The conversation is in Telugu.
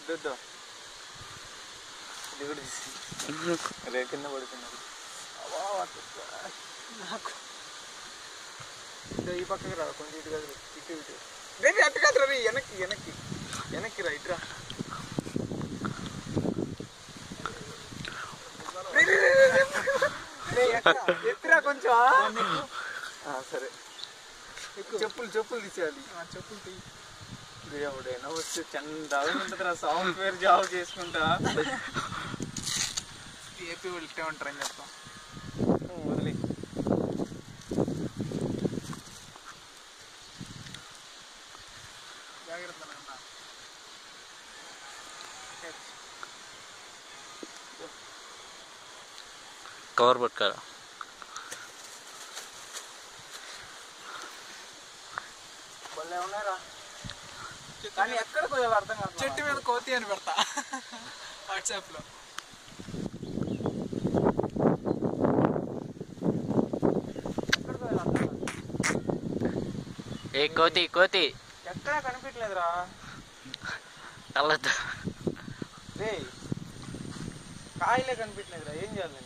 వద్దు ఇది కూడా రే కింద పడుతున్నది నాకు ఈ పక్కకి రా కొంచెం ఇటు కాదు ఇటు ఇటు రేపు అట్టు కాదు రీ వెనక్కి వెనక్కి వెనక్కి రా ఇటు రా ఎత్తురా కొంచెం సరే చెప్పులు చెప్పులు తీసేయాలి చెప్పులు తీ దేవుడైనా వస్తే చందాగా ఉంటుందిరా సాఫ్ట్వేర్ జాబ్ చేసుకుంటా ఏపీ వాళ్ళు ఇట్టే ఉంటారని చెప్తాం వదిలే జాగ్రత్త కవర్ పట్టుకోరా భలే ఉన్నారా కానీ ఎక్కడ పోయాలి అర్థం కాదు చెట్టు మీద కోతి అని పెడతా వాట్సాప్లో ఏ కోతి కోతి ఎక్కడా కనిపించలేదురా కళ్ళతో రే కాయలే కనిపించలేదురా ఏం చేయాలి